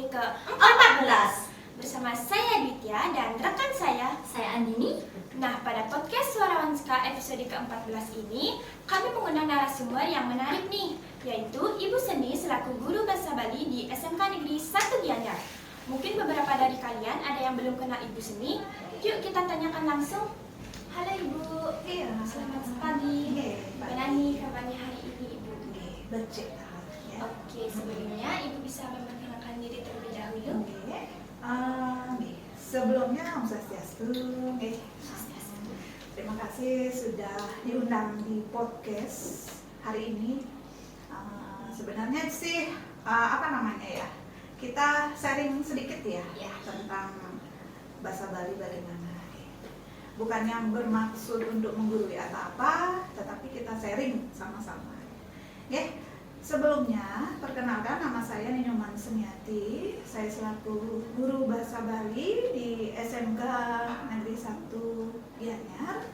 episode ke-14 bersama saya Ditya dan rekan saya Andini. Nah, pada podcast Suara Wanska episode ke-14 ini kami mengundang narasumber yang menarik nih, yaitu Ibu Seni selaku guru bahasa Bali di SMK Negeri 1 Gianyar. Mungkin beberapa dari kalian ada yang belum kenal Ibu Seni. Yuk kita tanyakan langsung. Halo Ibu. Iya, Selamat pagi. Bagaimana nih kabarnya hari ini Ibu? Becek ya. Oke, sebelumnya Ibu bisa memperkenalkan diri terlebih dahulu. Sebelumnya Om Swastiastu. Terima kasih sudah diundang di podcast hari ini. Sebenarnya sih kita sharing sedikit ya tentang bahasa Bali bagaimana. Bukan yang bermaksud untuk menggurui atau apa, tetapi kita sharing sama-sama. Sebelumnya, perkenalkan nama saya Ninyoman Semiati. Saya selaku guru bahasa Bali di SMK Negeri 1 Gianyar.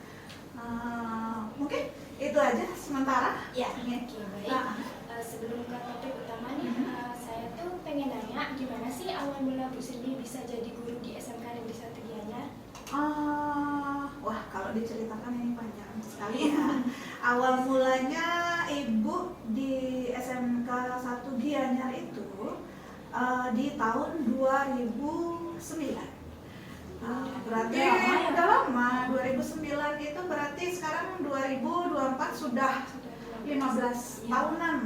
Mungkin itu aja sementara. Oke, baik. Sebelum ke topik utama nih, saya tuh pengen nanya gimana sih awal mula Bu Seni bisa jadi guru di SMK Negeri 1 Gianyar? Wah, kalau diceritakan ini panjang sekali ya. Awal mulanya Ibu di SMK 1 Gianyar itu di tahun 2009. Berarti udah lama. 2009 itu berarti sekarang 2024 sudah 15 tahunan.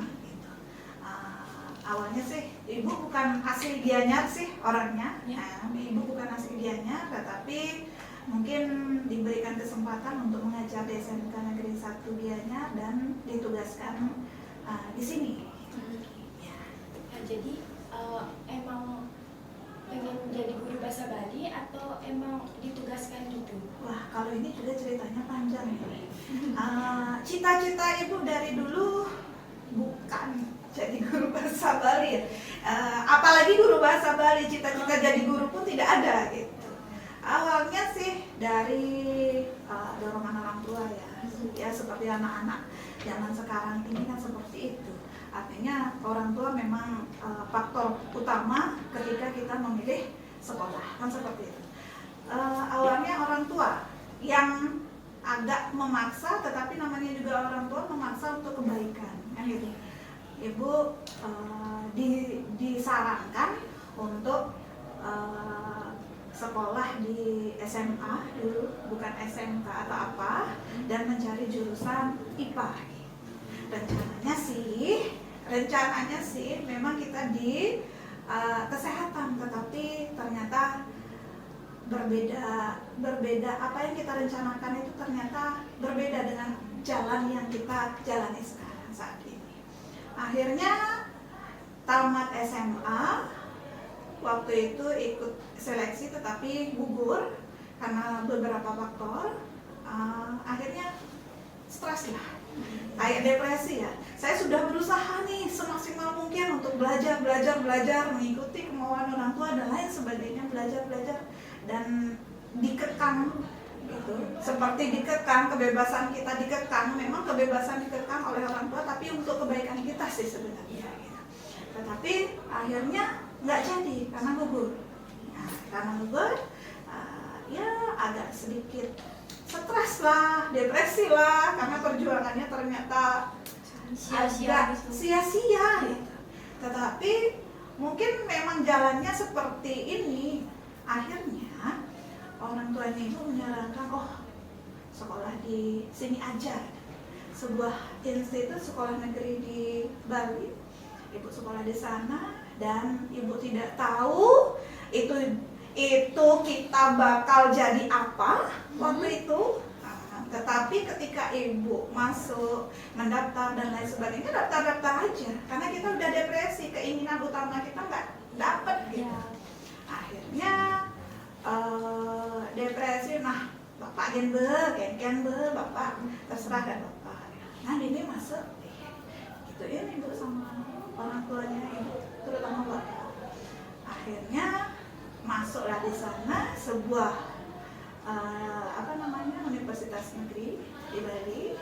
Awalnya sih Ibu bukan asli Gianyar sih orangnya. Ibu bukan asli Gianyar, tetapi mungkin diberikan kesempatan untuk mengajar di SMK Negeri 1 Gianyar dan ditugaskan di sini. Jadi emang pengen jadi guru bahasa Bali atau emang ditugaskan gitu? Wah, kalau ini juga ceritanya panjang ya. Cita-cita Ibu dari dulu bukan jadi guru bahasa Bali ya. Apalagi guru bahasa Bali, cita-cita jadi guru pun tidak ada gitu. Awalnya sih dari dorongan orang tua ya seperti anak-anak zaman sekarang ini kan seperti itu. Artinya orang tua memang faktor utama ketika kita memilih sekolah, kan seperti itu. Awalnya orang tua yang agak memaksa, tetapi namanya juga orang tua memaksa untuk kebaikan, kan gitu. Ibu disarankan untuk sekolah di SMA dulu, bukan SMK atau apa, dan mencari jurusan IPA. Rencananya sih memang kita di kesehatan, tetapi ternyata berbeda apa yang kita rencanakan itu ternyata berbeda dengan jalan yang kita jalani sekarang saat ini. Akhirnya tamat SMA, waktu itu ikut seleksi tetapi gugur karena beberapa faktor. Akhirnya stres lah, kayak depresi ya. Saya sudah berusaha nih semaksimal mungkin untuk belajar, mengikuti kemauan orang tua dan lain sebagainya, belajar dan dikekang gitu. Seperti dikekang, kebebasan kita dikekang, memang kebebasan dikekang oleh orang tua tapi untuk kebaikan kita sih sebenarnya gitu. Tetapi akhirnya nggak jadi karena gugur. Ya agak sedikit stres lah, depresi lah, karena perjuangannya ternyata sia-sia gitu. Tetapi mungkin memang jalannya seperti ini. Akhirnya orang tuanya Ibu menyarankan, sekolah di sini aja. Sebuah institut sekolah negeri di Bali. Ibu sekolah di sana dan Ibu tidak tahu itu kita bakal jadi apa waktu itu. Tetapi ketika Ibu masuk, mendaftar dan lain sebagainya, daftar aja karena kita udah depresi, keinginan utama kita nggak dapet gitu. Akhirnya depresi, bapak ken bapak terserah dan bapak. Ini masuk gitu Ibu sama orang tuanya Ibu, terutama bapak. Akhirnya masuklah di sana sebuah Universitas Negeri di Bali,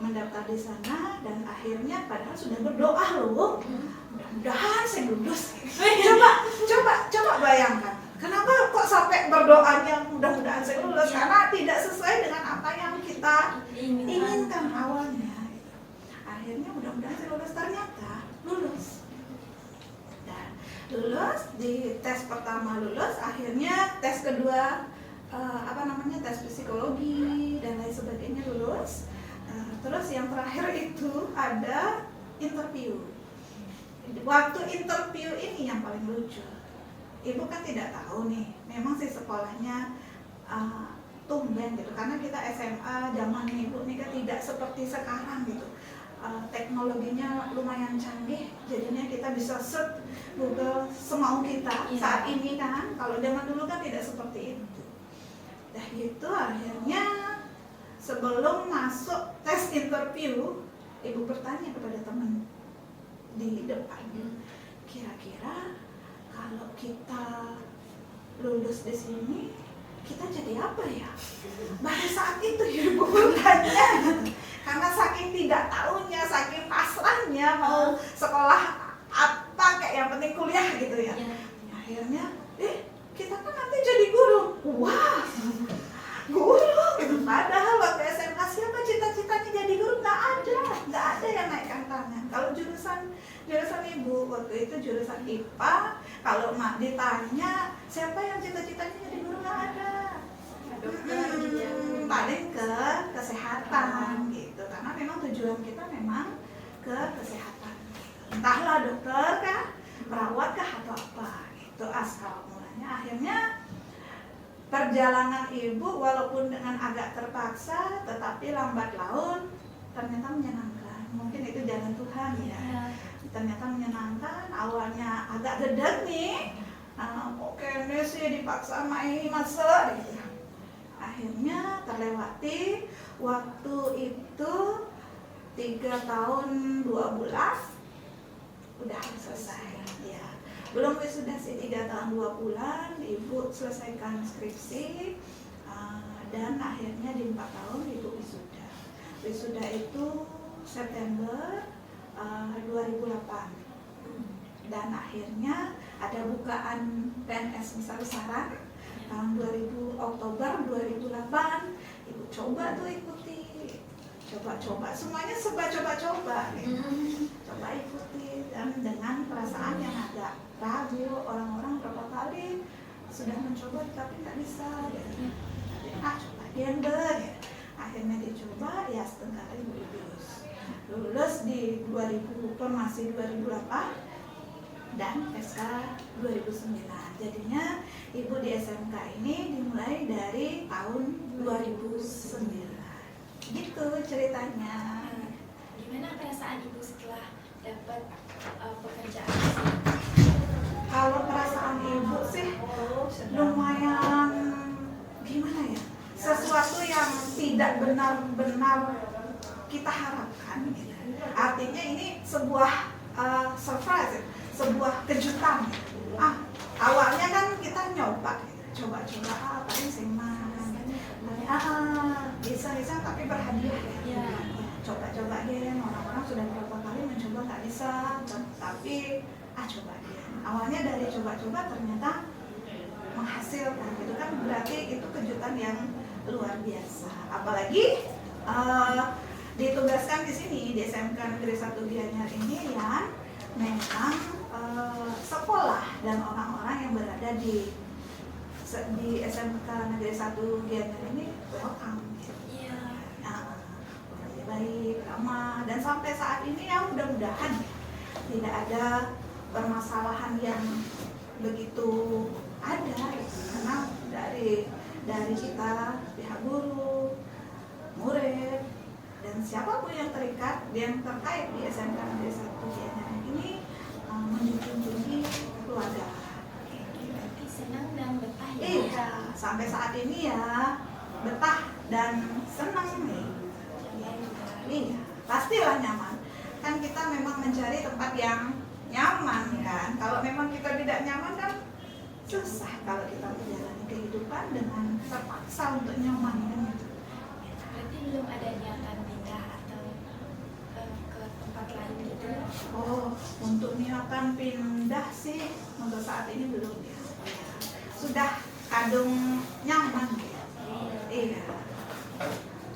mendaftar di sana dan akhirnya padahal sudah berdoa loh, mudah-mudahan saya lulus. Coba doanya mudah-mudahan saya lulus karena tidak sesuai dengan apa yang kita inginkan awalnya. Akhirnya mudah-mudahan saya lulus, ternyata lulus. Dan lulus di tes pertama lulus, akhirnya tes kedua tes psikologi dan lain sebagainya lulus. Terus yang terakhir itu ada interview. Waktu interview ini yang paling lucu. Ibu kan tidak tahu nih, memang sih sekolahnya tumben gitu, karena kita SMA zaman ibu nih kan tidak seperti sekarang gitu. Teknologinya lumayan canggih, jadinya kita bisa search Google semau kita saat ini kan. Kalau zaman dulu kan tidak seperti itu. Dah gitu akhirnya sebelum masuk tes interview, ibu bertanya kepada teman di depan, kira-kira kalau kita lulus di sini kita jadi apa ya? Pada saat itu ibu bertanya, karena saking tidak tahunya, saking pasrahnya mau sekolah apa, kayak yang penting kuliah gitu ya. Akhirnya, kita kan nanti jadi guru. Wah, guru gitu. Padahal waktu SMA siapa cita-citanya jadi guru? Nggak ada yang naikkan tangan. Kalau jurusan ibu waktu itu jurusan IPA, kalau ditanya siapa yang cita-citanya jadi guru, nggak ada. Paling ke kesehatan gitu, karena memang tujuan kita memang ke kesehatan. Entahlah dokter kah, perawat kah atau apa, itu asal mulanya. Akhirnya perjalanan ibu walaupun dengan agak terpaksa, tetapi lambat laun ternyata menyenangkan. Mungkin itu jalan Tuhan ya. Ternyata menyenangkan. Awalnya agak gedeg nih, oke ini sih dipaksa main masa gitu. Akhirnya terlewati. Waktu itu 3 tahun 2 bulan udah selesai ya. Belum wisuda sih, 3 tahun 2 bulan ibu selesaikan skripsi, dan akhirnya di 4 tahun ibu wisuda. Wisuda itu September 2008, dan akhirnya ada bukaan PNS besar-besaran tahun Oktober 2008. Ibu coba tuh ikuti, coba semuanya serba coba gitu. Coba ikuti, dan dengan perasaan yang agak ragu, orang-orang berapa kali sudah mencoba tapi nggak bisa gitu. Coba gender ya. Akhirnya dicoba, ya setengah kali lulus di 2000, masih 2008 dan SK 2009. Jadinya ibu di SMK ini dimulai dari tahun 2009. Gitu ceritanya. Gimana perasaan ibu setelah dapat pekerjaan? Kalau perasaan ibu sih lumayan gimana ya? Sesuatu yang tidak benar-benar kita harapkan gitu. Artinya ini sebuah surprise, sebuah kejutan gitu. Awalnya kan kita nyoba gitu. Coba paling senang, bisa tapi berhadiah ya. Coba-cobain, orang-orang sudah berapa kali mencoba nggak bisa, tapi coba dia. Awalnya dari coba-coba ternyata menghasilkan gitu kan, berarti itu kejutan yang luar biasa. Apalagi ditugaskan di sini di SMK Negeri 1 Gianyar ini yang memang sekolah dan orang-orang yang berada di SMK Negeri 1 Gianyar ini welcome gitu. Baik, ramah, dan sampai saat ini ya mudah-mudahan tidak ada permasalahan yang begitu ada gitu. Karena dari kita pihak guru, murid, dan siapapun yang terkait di SMK Negeri 1 Gianyar ini menjunjung keluarga. Senang dan betah ya? Iya, sampai saat ini ya betah dan senang nih. Iya, pastilah nyaman. Kan kita memang mencari tempat yang nyaman kan. Kalau memang kita tidak nyaman kan susah kalau kita menjalani kehidupan dengan terpaksa untuk nyaman kan. Berarti belum ada niatan pindah atau ke tempat lain gitu? Untuk niatan pindah sih untuk saat ini belum ya. Sudah kadung nyaman gitu. Iya.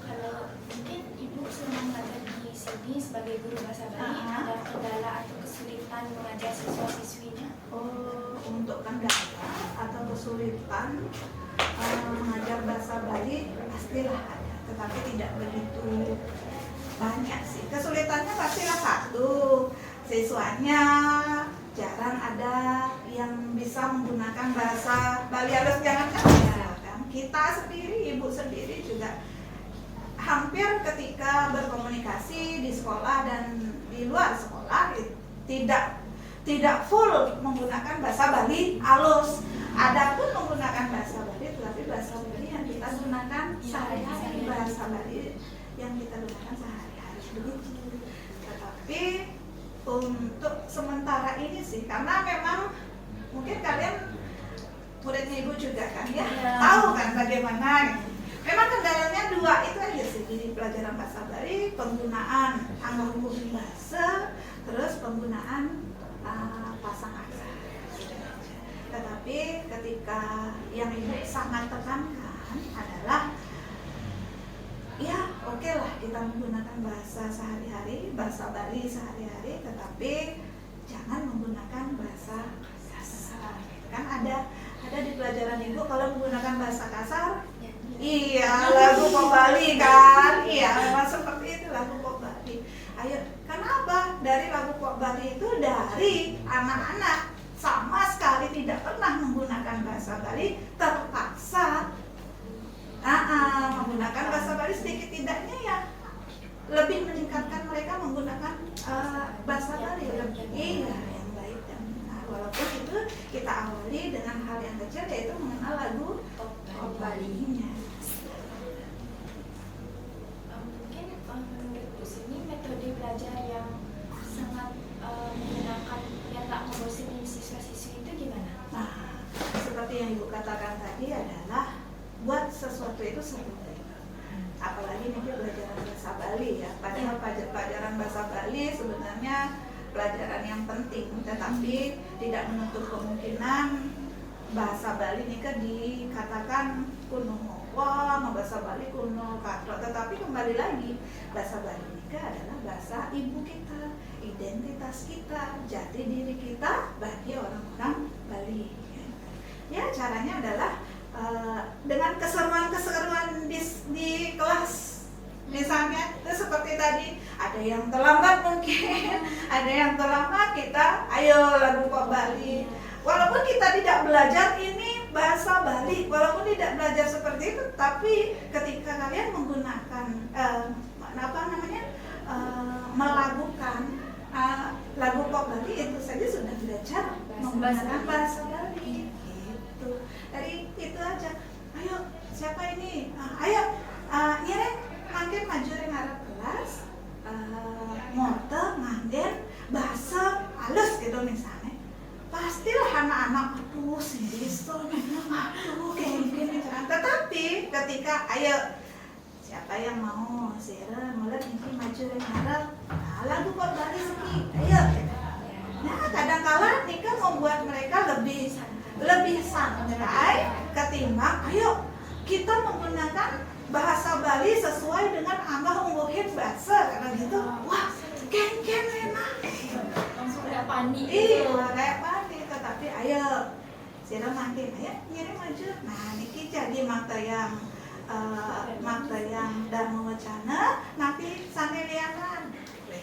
Kalau mungkin Ibu selama belajar di sini sebagai guru bahasa Bali, ada kendala atau kesulitan mengajar siswa-siswinya? Oh, untuk kendala atau kesulitan mengajar bahasa Bali pastilah ada, tetapi tidak begitu banyak sih. Kesulitannya pastilah satu, siswanya jarang ada yang bisa menggunakan bahasa Bali halus, jangankan ya kan, kita sendiri, ibu sendiri juga hampir ketika berkomunikasi di sekolah dan di luar sekolah tidak full menggunakan bahasa Bali halus. Adapun menggunakan bahasa Bali, tetapi bahasa Bali yang kita gunakan sehari-hari, bahasa Bali yang kita gunakan sehari-hari begitu. Tetapi untuk sementara ini sih, karena memang mungkin kalian muridnya ibu juga kan ya, tahu kan bagaimana gitu. Memang kendalanya dua itu aja sih di pelajaran bahasa Bali, penggunaan angka huruf bahasa, terus penggunaan pasang aksen. Tetapi ketika yang ibu sangat tekankan adalah ya oke lah kita menggunakan bahasa sehari-hari, bahasa Bali sehari-hari, tetapi jangan menggunakan bahasa kasar. Kan ada di pelajaran ibu kalau menggunakan bahasa kasar, iya lagu pop Bali kan, iya memang seperti itu lagu pop Bali. Ayo, kenapa? Dari lagu pop Bali itu dari anak-anak sama sekali tidak pernah menggunakan bahasa Bali, terpaksa menggunakan bahasa Bali, sedikit tidaknya ya lebih meningkatkan mereka menggunakan bahasa Bali iya yang baik dan benar. Walaupun itu kita awali dengan hal yang kecil, yaitu mengenal lagu pop Balinya. Mungkin menurut Bu sini metode belajar yang sangat menyenangkan, yang tak membosankan siswa-siswi itu gimana? Nah, seperti yang ibu katakan tadi adalah buat sesuatu itu seru. Apalagi nih pelajaran bahasa Bali ya. Padahal pelajaran bahasa Bali sebenarnya pelajaran yang penting, tetapi tidak menutup kemungkinan bahasa Bali ini kan dikatakan kuno wah, bahasa Bali kuno katro. Tetapi kembali lagi, bahasa Bali ini adalah bahasa ibu kita, identitas kita, jati diri kita bagi orang-orang Bali. Ya, caranya adalah dengan keseruan-keseruan di kelas. Misalnya itu seperti tadi, ada yang terlambat mungkin, ada yang terlambat, kita ayo lagu pop Bali. Walaupun kita tidak belajar ini bahasa Bali, walaupun tidak belajar seperti itu, tapi ketika kalian menggunakan melakukan lagu pop Bali, itu saja sudah belajar menggunakan bahasa Bali. Gitu. Dari itu aja. Ayo, siapa ini? Ayo, ngiring makin maju ngarep kelas, ngote, nganden, bahasa halus gitu misalnya. Pastilah anak-anak aduh siswa, aduh kayak gini. Tetapi ketika ayo siapa yang mau sira mulai ini maju ngarep, lagu pop Bali sini, ayo. Nah, kadang-kala nikah membuat mereka lebih santai ketimbang ayo kita menggunakan bahasa Bali sesuai dengan angka ungguhin bahasa karena gitu. Wah, ken enak. Langsung kayak panik. Iya, kayak panik. Tetapi ayo sira makin ayo ngirim maju. Nah, niki jadi makta yang Dharma Wacana nanti sanelianan.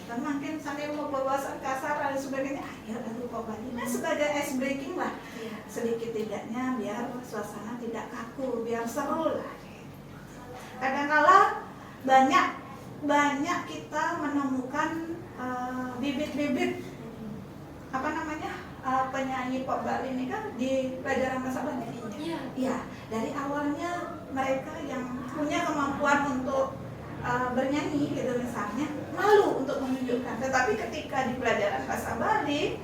Kan makin sampai mau bawasan kasar dan sebagainya, ayo lagu pop Bali. Nah, sebagai ice breaking lah, sedikit tidaknya biar suasana tidak kaku, biar seru lah. Kadang-kala banyak kita menemukan bibit-bibit penyanyi pop Bali ini kan di pelajaran bahasa Bali. Iya, dari awalnya mereka yang punya kemampuan untuk bernyanyi gitu misalnya, malu untuk menunjukkan. Tetapi ketika di pelajaran bahasa Bali,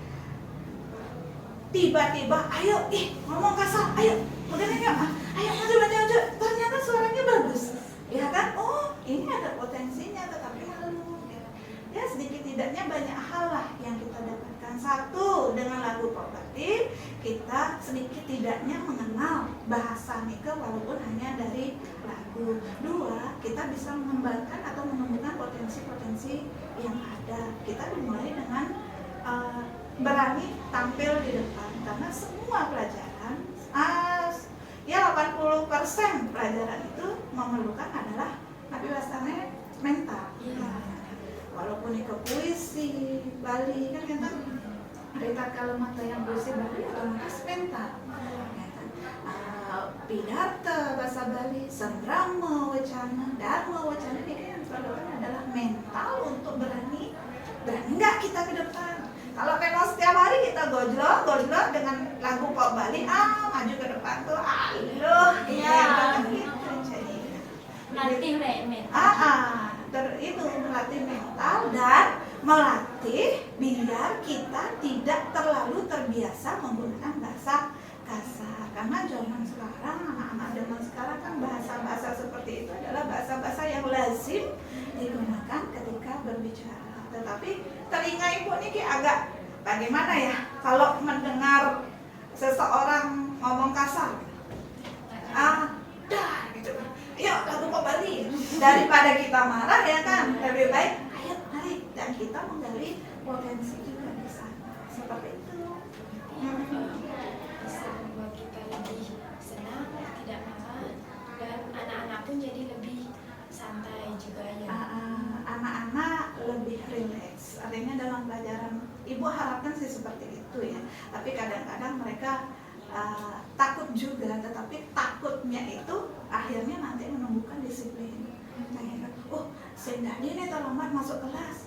tiba-tiba ayo ngomong kasar, ayo maju, ternyata suaranya bagus, ya kan? Oh, ini ada potensinya, tetapi malu. Ya, sedikit tidaknya banyak hal lah yang kita dapatkan. Satu, dengan lagu pop Bali kita sedikit tidaknya mengenal bahasa Nika walaupun hanya dari lagu. Dua, kita bisa mengembangkan atau menemukan potensi-potensi yang ada. Kita dimulai dengan berani tampil di depan, karena semua pelajaran ya 80% pelajaran itu memerlukan adalah tapi bahasanya mental. Walaupun itu puisi Bali kan kita cerita kalau mata yang puisi Bali otomatis mental. Pidato bahasa Bali, sendrama wacana, dharma wacana, ini yang diperlukan adalah mental untuk berani nggak kita ke depan. Kalau memang setiap hari kita gojlok dengan lagu pop Bali, maju ke depan tuh, aluh, gitu jadi. Latih mental. Itu melatih mental dan melatih biar kita tidak terlalu terbiasa menggunakan bahasa kasar. Karena zaman sekarang, anak-anak zaman sekarang kan bahasa-bahasa seperti itu adalah bahasa-bahasa yang lazim digunakan ketika berbicara. Tetapi telinga ibu ini agak bagaimana ya kalau mendengar seseorang ngomong kasar, gitu. Ayo lagu pop Bali, daripada kita marah ya kan, lebih baik ayo mari dan kita menggali potensi juga di sana seperti itu. Bisa membuat kita lebih senang, tidak marah, dan anak-anak pun jadi lebih santai juga ya. Anak-anak lebih rileks, artinya dalam pelajaran ibu harapkan sih seperti itu ya. Tapi kadang-kadang mereka takut juga, tetapi takutnya itu akhirnya nanti menumbuhkan disiplin. Sendadi nih terlambat masuk kelas,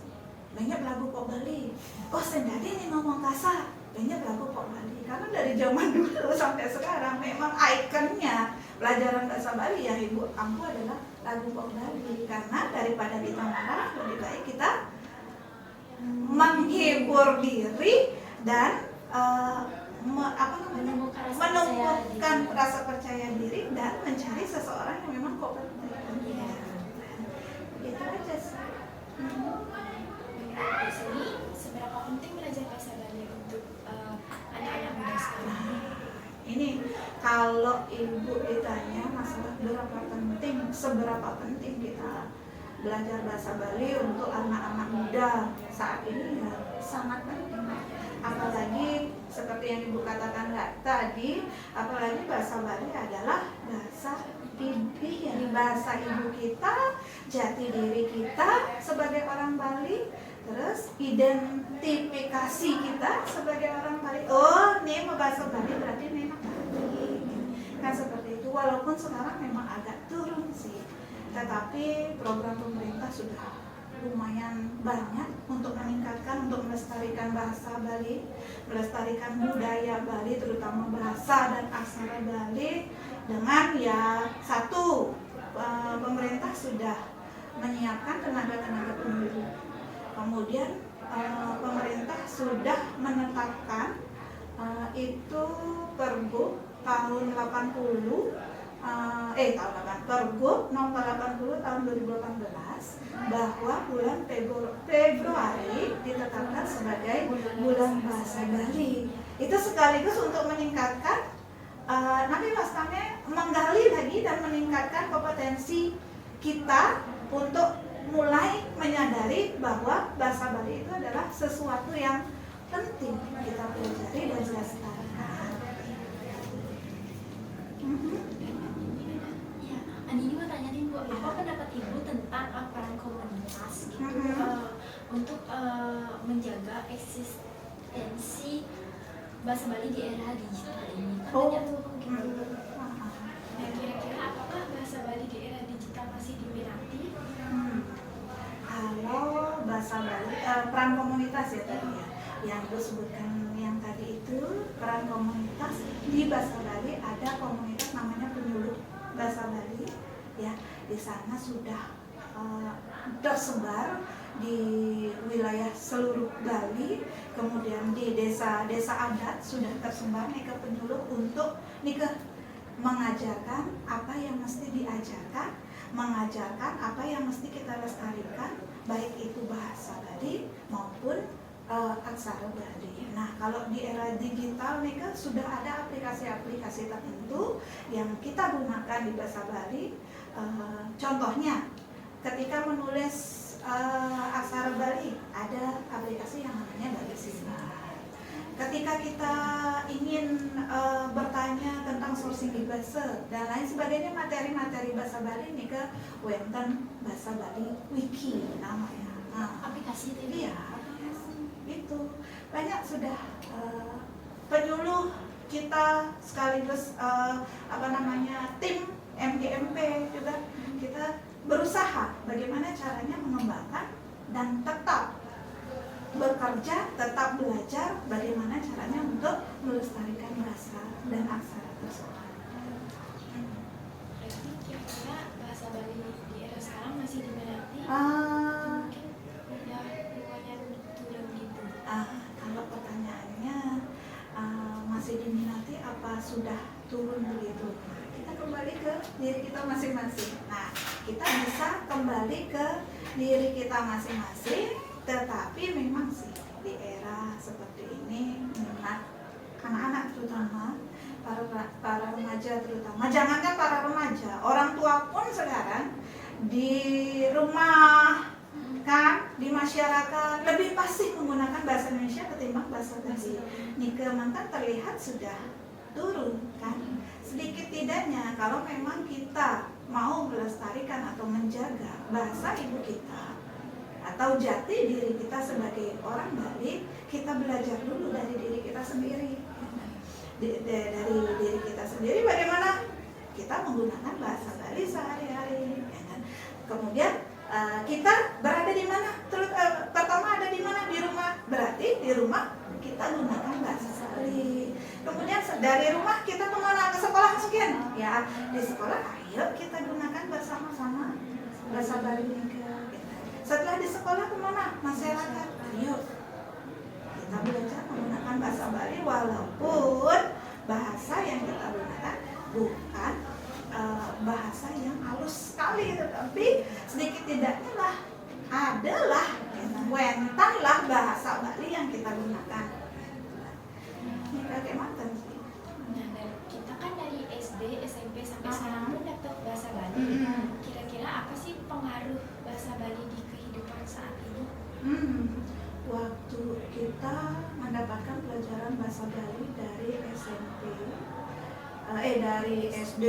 banyak lagu pop Bali. Sendadi nih ngomong kasar, banyak lagu pop Bali. Karena dari zaman dulu sampai sekarang memang ikonnya pelajaran bahasa Bali yang ibu ampu adalah lagu pop Bali. Karena daripada kita marah, lebih baik kita menghibur diri dan menumbuhkan rasa percaya diri dan mencari seseorang yang memang kompeten. Itu aja sih. Di sini seberapa penting belajar bahasa Bali untuk anak-anak muda sekarang? Ini kalau ibu ditanya masalah seberapa penting kita belajar bahasa Bali untuk anak-anak muda saat ini, ya sangat penting. Apalagi seperti yang ibu katakan tadi, apalagi bahasa Bali adalah bahasa bahasa ibu kita, jati diri kita sebagai orang Bali, terus identifikasi kita sebagai orang Bali. Ini bahasa Bali berarti memang Bali. Kan seperti itu. Walaupun sekarang memang agak turun sih, tetapi program pemerintah sudah lumayan banyak untuk meningkatkan, untuk melestarikan bahasa Bali, melestarikan budaya Bali, terutama bahasa dan aksara Bali. Dengan satu, pemerintah sudah menyiapkan tenaga-tenaga pendidik. Kemudian pemerintah sudah menetapkan itu Pergub tahun 80 Pergub nomor 80 tahun 2018 bahwa bulan Februari ditetapkan sebagai bulan bahasa Bali. Itu sekaligus untuk meningkatkan nanti pastinya menggali lagi dan meningkatkan kompetensi kita untuk mulai menyadari bahwa bahasa Bali itu adalah sesuatu yang penting kita pelajari dan lestarikan. Ini mau tanya nih Bu, apa pendapat Ibu tentang peran komunitas untuk menjaga eksistensi bahasa Bali di era digital ini? Nah, kira-kira apakah bahasa Bali di era digital masih diminati? Kalau bahasa Bali, peran komunitas ya tadi ya, yang gue sebutkan yang tadi itu, peran komunitas di bahasa Bali ada komunitas namanya penyuluh bahasa Bali. Ya, di sana sudah tersebar di wilayah seluruh Bali, kemudian di desa-desa adat sudah tersebar nih ke penyuluh untuk mengajarkan apa yang mesti diajarkan, mengajarkan apa yang mesti kita lestarikan, baik itu bahasa Bali maupun aksara Bali. Nah, kalau di era digital nih kan sudah ada aplikasi-aplikasi tertentu yang kita gunakan di bahasa Bali. Contohnya, ketika menulis aksara Bali, ada aplikasi yang namanya Bali Sinar. Ketika kita ingin bertanya tentang sourcing bahasa dan lain sebagainya, materi-materi bahasa Bali nih ke wenten bahasa Bali wiki namanya. Nah, Aplikasi itu. iya, itu banyak sudah penyuluh kita sekaligus tim MGMP juga kita berusaha bagaimana caranya mengembangkan dan tetap bekerja, tetap belajar bagaimana caranya untuk melestarikan bahasa dan aksara tersebut. Berarti kira-kira bahasa Bali di era sekarang masih diminati? Ah, Mungkin udah lumayan turun gitu. Kalau pertanyaannya masih diminati apa sudah turun begitu? Nah, kita kembali ke diri kita masing-masing. Nah, kita bisa kembali ke diri kita masing-masing, tetapi memang sih di era seperti ini minat anak-anak terutama para remaja terutama, jangankan para remaja, orang tua pun sekarang di rumah kan di masyarakat lebih pasti menggunakan bahasa Indonesia ketimbang bahasa Bali. Nike mantan terlihat sudah turun kan. Sedikit tidaknya kalau memang kita mau melestarikan atau menjaga bahasa ibu kita atau jati diri kita sebagai orang Bali, kita belajar dulu dari diri kita sendiri. Dari diri kita sendiri bagaimana kita menggunakan bahasa Bali sehari-hari. Kemudian kita berada di mana? Pertama ada di mana? Di rumah. Berarti di rumah kita gunakan bahasa Bali. Kemudian dari rumah kita kemana? Ke sekolah sekian. Ya di sekolah ayo kita gunakan bersama-sama bahasa Bali juga. Setelah di sekolah kemana? Masyarakat. Ayo kita belajar menggunakan bahasa Bali walaupun bahasa yang kita gunakan bukan bahasa yang halus sekali, tetapi sedikit tidaknya lah adalah wentan lah bahasa Bali yang kita gunakan. Ini kakek mantan sih. Nah, kita kan dari SD, SMP sampai sekarang pun dapat bahasa Bali. Kira-kira apa sih pengaruh bahasa Bali di kehidupan saat ini? Waktu kita mendapatkan pelajaran bahasa Bali dari SMP, dari SD,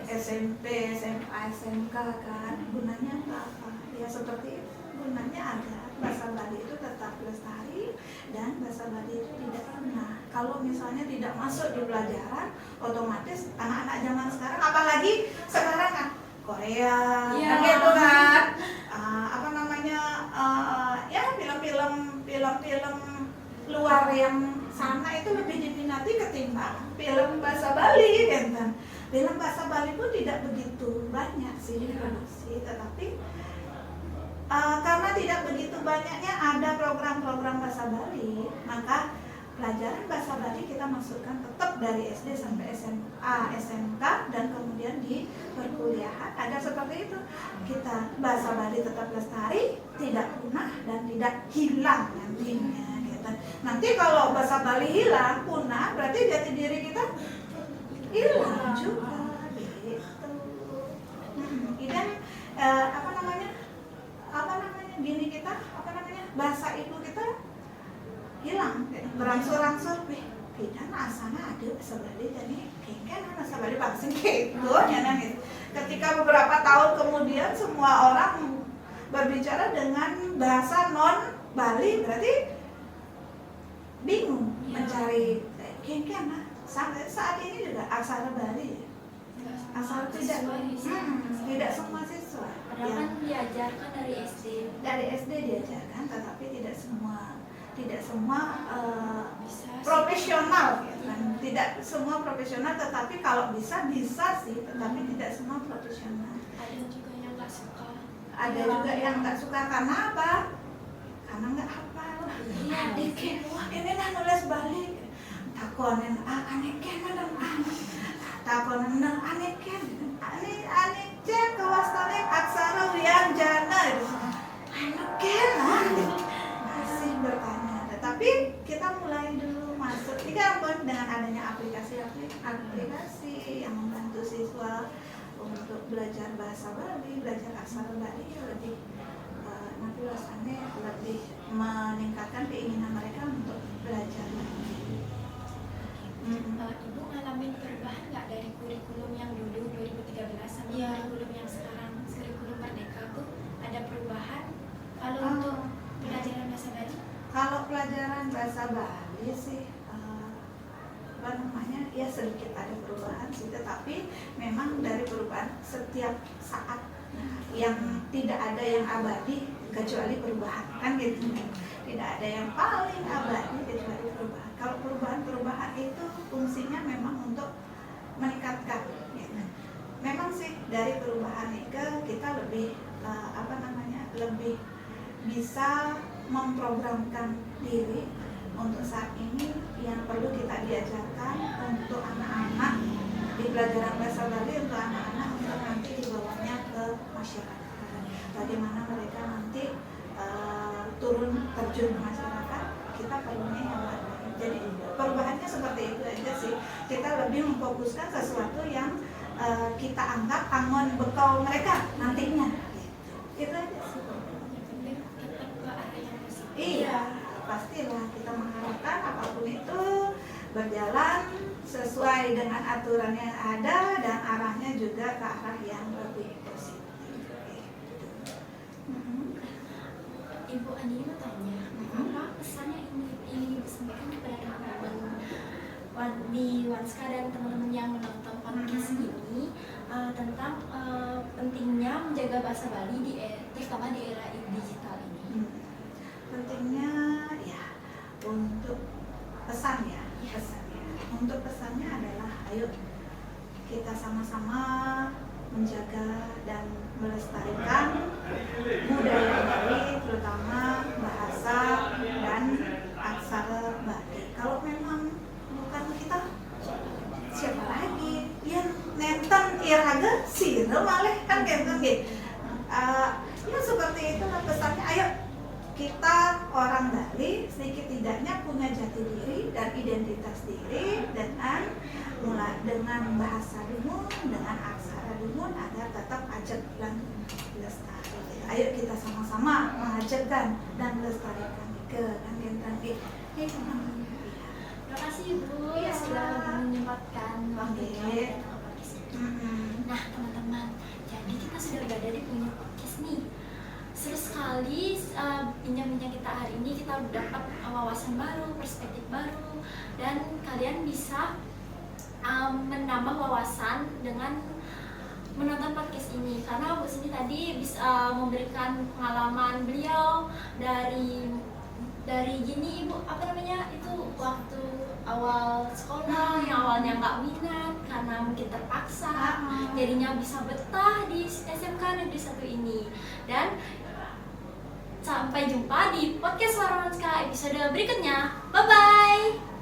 SMP, SMA, SMK kan, gunanya apa? Ya seperti itu, gunanya agar bahasa Bali itu tetap lestari dan bahasa Bali itu tidak punah. Kalau misalnya tidak masuk di pelajaran, otomatis anak-anak zaman sekarang, apalagi sekarang kan Korea, kan gitu kan, film-film luar yang sana itu lebih diminati ketimbang film bahasa Bali kan. Film bahasa Bali pun tidak begitu banyak sih diproduksi, tetapi karena tidak begitu banyaknya ada program-program bahasa Bali, maka pelajaran bahasa Bali kita masukkan tetap dari SD sampai SMA, SMK dan kemudian di perkuliahan ada seperti itu. Kita bahasa Bali tetap lestari, tidak punah dan tidak hilang nantinya. Nanti kalau bahasa Bali hilang, punah, berarti jati diri kita hilang juga. Gitu. Dan gini kita, bahasa ibu kita hilang, berangsur-angsur. Kita asana ada bahasa Bali, jadi kayaknya bahasa Bali bangsa gitu. Ketika beberapa tahun kemudian semua orang berbicara dengan bahasa non Bali, berarti bingung mencari kayaknya sampai saat ini juga aksara Bali asal tidak semua siswa Padahal kan diajarkan dari SD. Dari SD diajarkan, tetapi tidak semua Bisa profesional ya kan? Tidak semua profesional, tetapi kalau bisa sih, tetapi tidak semua profesional. Ada juga yang nggak suka. Ada juga yang nggak suka karena apa? Karena nggak hafal. Wah ini nah nulis balik. Takonen aneken madam takonen aneken aneh cek kawastane aksara wianjana aneken masih bertanya, dengan adanya aplikasi yang membantu siswa untuk belajar bahasa Bali, belajar aksara Bali lebih nanti rasanya lebih meningkatkan keinginan mereka untuk belajar lagi. Ibu ngalamin perubahan nggak dari kurikulum yang dulu 2013 sama kurikulum yang sekarang, kurikulum Merdeka tuh ada perubahan kalau untuk pelajaran bahasa Bali? Kalau pelajaran bahasa Bali sih ya sedikit ada perubahan sih, tetapi memang dari perubahan setiap saat yang tidak ada yang abadi kecuali perubahan, kan gitu. Tidak ada yang paling abadi kecuali perubahan. Kalau perubahan itu fungsinya memang untuk meningkatkan gitu. Memang sih dari perubahan itu kita lebih lebih bisa memprogramkan diri untuk saat ini. Yang perlu kita diajarkan untuk anak-anak di pelajaran bahasa Bali, untuk anak-anak untuk nanti dibawanya ke masyarakat, bagaimana mereka nanti turun terjun ke masyarakat, kita perlunya yang lain. Jadi perubahannya seperti itu aja sih, kita lebih memfokuskan sesuatu yang kita anggap angon bekal mereka nantinya gitu. Itu aja sih. Iya, pastilah kita mengharapkan apapun itu berjalan sesuai dengan aturan yang ada dan arahnya juga ke arah yang lebih positif. Ibu Andi mau tanya, apa pesannya ingin disampaikan kepada teman-teman di Wanska dan teman-teman yang menonton podcast ini tentang pentingnya menjaga bahasa Bali terutama di era digital ini? Pentingnya ya untuk pesannya. Untuk pesannya adalah ayo kita sama-sama menjaga dan melestarikan budaya Bali, terutama bahasa dan aksara Bali. Kalau memang bukan kita, siapa lagi? Ya nenten iraga sira malih kan gitu. Ya seperti itulah pesannya. Ayo kita orang Bali sedikit tidaknya punya jati diri dan identitas diri dengan bahasa Limun, dengan aksara Limun agar tetap ajak dan lestari. Ayo kita sama-sama mengajarkan dan melestarikan ke Terima kasih Ibu Iya. sudah menyempatkan waktunya. Nah teman-teman, jadi kita sudah berada di punya podcast nih. Seru sekali bincang-bincang kita hari ini, kita dapat wawasan baru, perspektif baru, dan kalian bisa menambah wawasan dengan menonton podcast ini, karena Bu Cindy tadi bisa memberikan pengalaman beliau dari gini Ibu, itu waktu awal sekolah yang awalnya nggak minat karena mungkin terpaksa, jadinya bisa betah di SMK Negeri 1 ini. Dan sampai jumpa di podcast Suara Wanska episode berikutnya. Bye-bye!